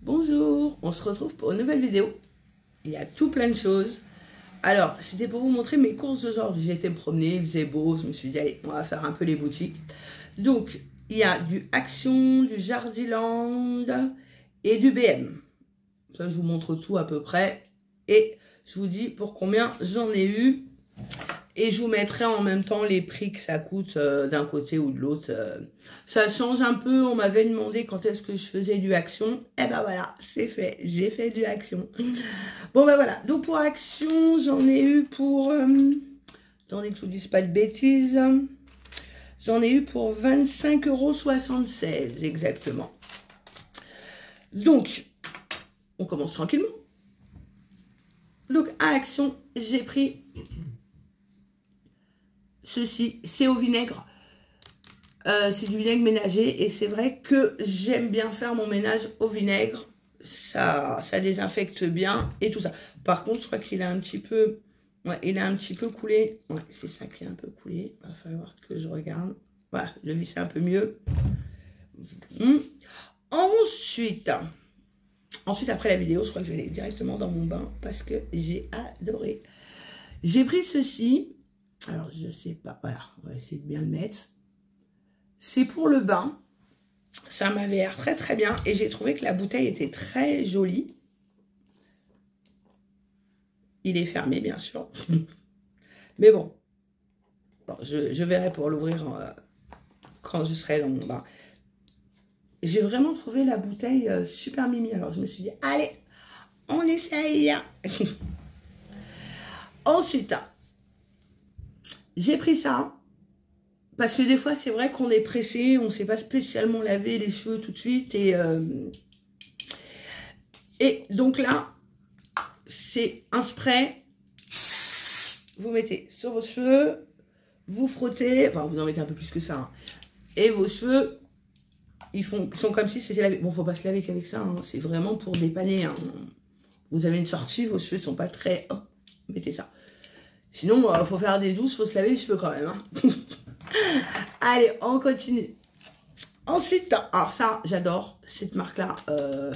Bonjour, on se retrouve pour une nouvelle vidéo. Il y a tout plein de choses. Alors, c'était pour vous montrer mes courses d'aujourd'hui. J'ai été me promener, il faisait beau, je me suis dit, allez, on va faire un peu les boutiques. Donc, il y a du Action, du Jardiland et du BM. Ça, je vous montre tout à peu près. Et je vous dis pour combien j'en ai eu. Et je vous mettrai en même temps les prix que ça coûte d'un côté ou de l'autre. Ça change un peu. On m'avait demandé quand est-ce que je faisais du Action. Et ben voilà, c'est fait. J'ai fait du Action. Bon ben voilà. Donc pour Action, j'en ai eu pour... attendez que je vous dise pas de bêtises. J'en ai eu pour 25,76 € exactement. Donc, on commence tranquillement. Donc à Action, j'ai pris... Ceci, c'est au vinaigre. C'est du vinaigre ménager. Et c'est vrai que j'aime bien faire mon ménage au vinaigre. Ça désinfecte bien et tout ça. Par contre, je crois qu'il a un petit peu... Ouais, il a un petit peu coulé. Ouais, c'est ça qui est un peu coulé. Il va falloir que je regarde. Voilà, je le visse un peu mieux. Ensuite, après la vidéo, je crois que je vais aller directement dans mon bain parce que j'ai adoré. J'ai pris ceci. Alors, je sais pas, voilà, on va essayer de bien le mettre. C'est pour le bain. Ça m'avait l'air très très bien et j'ai trouvé que la bouteille était très jolie. Il est fermé, bien sûr. Mais bon, je verrai pour l'ouvrir quand je serai dans mon bain. J'ai vraiment trouvé la bouteille super mimi. Alors, je me suis dit, allez, on essaye. Ensuite, j'ai pris ça. Parce que des fois, c'est vrai qu'on est pressé, on ne sait pas spécialement laver les cheveux tout de suite. Et donc là, c'est un spray. Vous mettez sur vos cheveux, vous frottez. Enfin, vous en mettez un peu plus que ça. Hein, et vos cheveux, ils sont comme si c'était lavé. Bon, il ne faut pas se laver qu'avec ça. Hein, c'est vraiment pour dépanner. Hein. Vous avez une sortie, vos cheveux ne sont pas très... Oh, mettez ça. Sinon, il faut faire des douces, il faut se laver les cheveux quand même. Hein. Allez, on continue. Ensuite, alors ça, j'adore cette marque-là.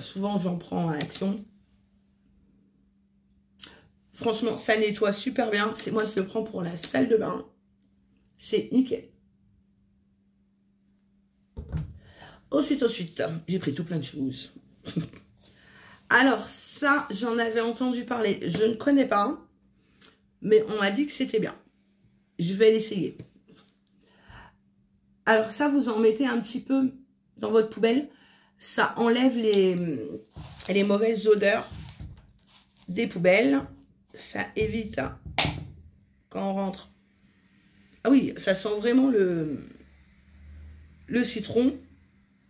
Souvent, j'en prends à Action. Franchement, ça nettoie super bien. Moi, je le prends pour la salle de bain. C'est nickel. Ensuite, j'ai pris tout plein de choses. Alors, ça, j'en avais entendu parler. Je ne connais pas. Mais on m'a dit que c'était bien. Je vais l'essayer. Alors ça, vous en mettez un petit peu dans votre poubelle. Ça enlève les mauvaises odeurs des poubelles. Ça évite quand on rentre. Ah oui, ça sent vraiment le citron.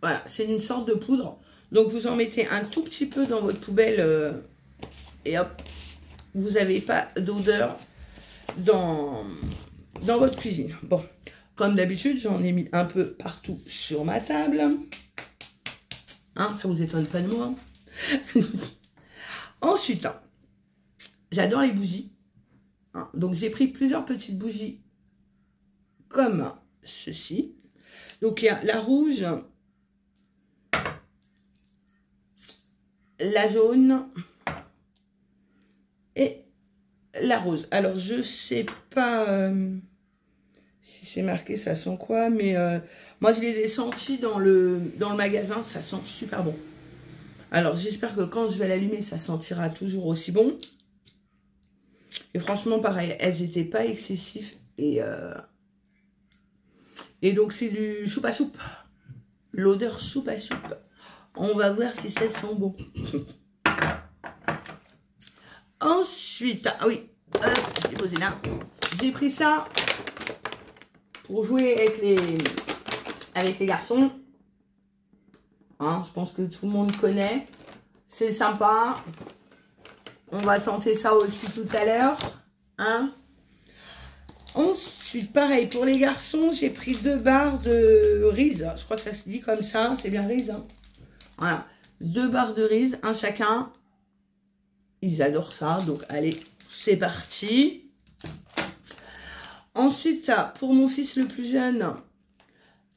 Voilà, c'est une sorte de poudre. Donc vous en mettez un tout petit peu dans votre poubelle. Et hop, vous n'avez pas d'odeur dans votre cuisine. Bon. Comme d'habitude, j'en ai mis un peu partout sur ma table. Hein, ça vous étonne pas de moi. Ensuite, j'adore les bougies. Hein, donc, j'ai pris plusieurs petites bougies comme ceci. Donc, il y a la rouge, la jaune et la rose. Alors, je sais pas... si c'est marqué, ça sent quoi? Mais moi, je les ai sentis dans le magasin. Ça sent super bon. Alors, j'espère que quand je vais l'allumer, ça sentira toujours aussi bon. Et franchement, pareil, elles n'étaient pas excessives. Et donc, c'est du choupa soupe. L'odeur choupa soupe. On va voir si ça sent bon. Ensuite, ah oui, j'ai posé là. J'ai pris ça pour jouer avec les garçons. Hein, je pense que tout le monde connaît. C'est sympa. On va tenter ça aussi tout à l'heure. Hein. Ensuite, pareil, pour les garçons, j'ai pris 2 barres de riz. Je crois que ça se dit comme ça. C'est bien riz. Hein. Voilà. 2 barres de riz, un chacun. Ils adorent ça. Donc, allez, c'est parti. Ensuite, pour mon fils le plus jeune,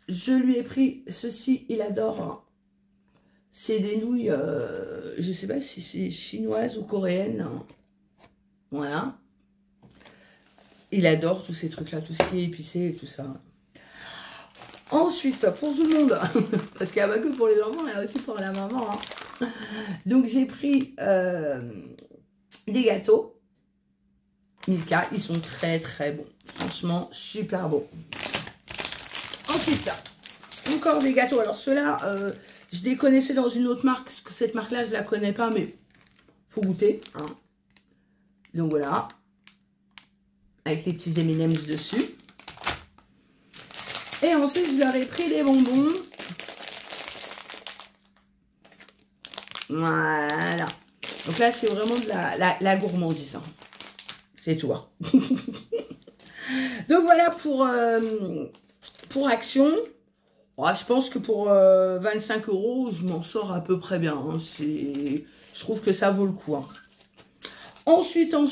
je lui ai pris ceci, il adore. C'est des nouilles, je sais pas si c'est chinoise ou coréenne. Hein. Voilà. Il adore tous ces trucs-là, tout ce qui est épicé et tout ça. Ensuite, pour tout le monde, parce qu'il n'y a pas que pour les enfants, il y a aussi pour la maman. Hein. Donc, j'ai pris des gâteaux Milka. Ils sont très, très bons. Franchement, super bons. Ensuite, encore des gâteaux. Alors, ceux-là, je les connaissais dans une autre marque. Cette marque-là, je ne la connais pas, mais faut goûter. Hein. Donc, voilà. Avec les petits M&M's dessus. Et ensuite, je leur ai pris des bonbons. Voilà. Donc là, c'est vraiment de la gourmandise. Hein. C'est tout. Hein. Donc voilà pour Action. Oh, je pense que pour 25 €, je m'en sors à peu près bien. Hein. Je trouve que ça vaut le coup. Hein. Ensuite, on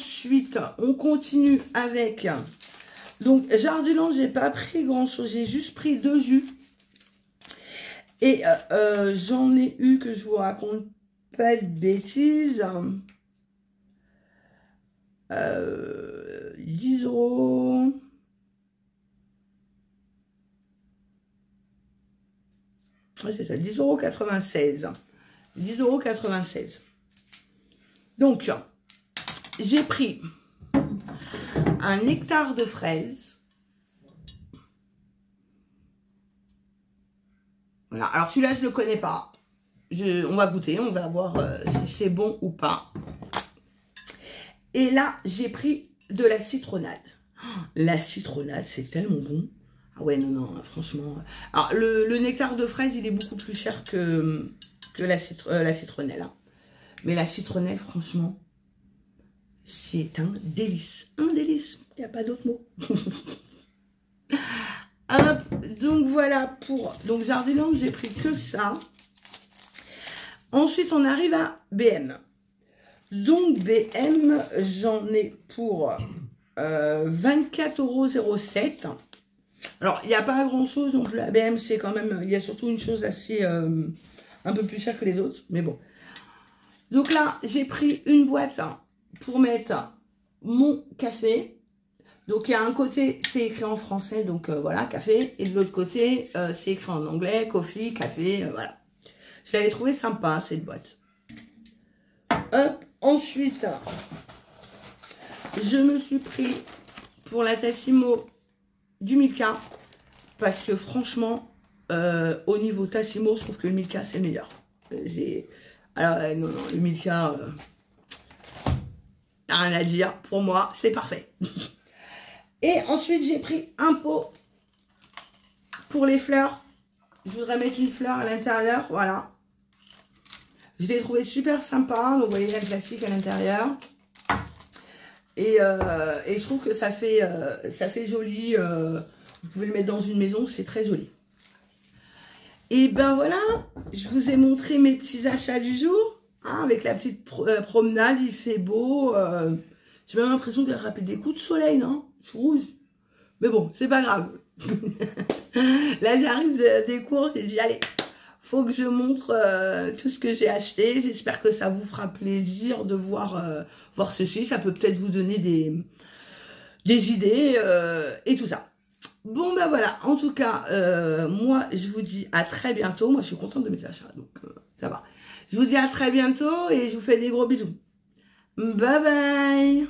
continue avec... Donc, Jardiland, j'ai pas pris grand-chose. J'ai juste pris 2 jus. Et j'en ai eu, que je vous raconte pas de bêtises. 10 €. Ouais, c'est ça, 10,96 €. 10,96 €. Donc, j'ai pris un nectar de fraise. Voilà. Alors celui-là, je ne le connais pas. On va goûter, on va voir si c'est bon ou pas. Et là, j'ai pris de la citronnade. La citronnade, c'est tellement bon. Ah ouais, non, franchement. Alors, le nectar de fraise, il est beaucoup plus cher que la citronnelle. Hein. Mais la citronnelle, franchement, c'est un délice. Un délice. Il n'y a pas d'autre mot. Hop, donc voilà pour... Donc Jardiland, j'ai pris que ça. Ensuite, on arrive à BM. Donc BM, j'en ai pour 24,07 €. Alors, il n'y a pas grand-chose. Donc la BM, c'est quand même... Il y a surtout une chose assez... un peu plus chère que les autres. Mais bon. Donc là, j'ai pris une boîte pour mettre mon café. Donc, il y a un côté, c'est écrit en français, donc voilà, café. Et de l'autre côté, c'est écrit en anglais, coffee, café, voilà. Je l'avais trouvé sympa, cette boîte. Hop, ensuite, je me suis pris pour la Tassimo du Milka. Parce que franchement, au niveau Tassimo, je trouve que le Milka, c'est meilleur. Alors, non, le Milka, rien à dire. Pour moi, c'est parfait. Et ensuite, j'ai pris un pot pour les fleurs. Je voudrais mettre une fleur à l'intérieur, voilà. Je l'ai trouvé super sympa. Donc, vous voyez la classique à l'intérieur. Et je trouve que ça fait joli. Vous pouvez le mettre dans une maison, c'est très joli. Et ben voilà, je vous ai montré mes petits achats du jour. Hein, avec la petite promenade, il fait beau. J'ai même l'impression qu'il a râpé des coups de soleil, non? Je suis rouge. Mais bon, c'est pas grave. Là, j'arrive des courses et je dis, allez, faut que je montre tout ce que j'ai acheté. J'espère que ça vous fera plaisir de voir ceci. Ça peut peut-être vous donner des idées et tout ça. Bon, ben voilà. En tout cas, moi, je vous dis à très bientôt. Moi, je suis contente de mes achats, donc ça va. Je vous dis à très bientôt et je vous fais des gros bisous. Bye bye.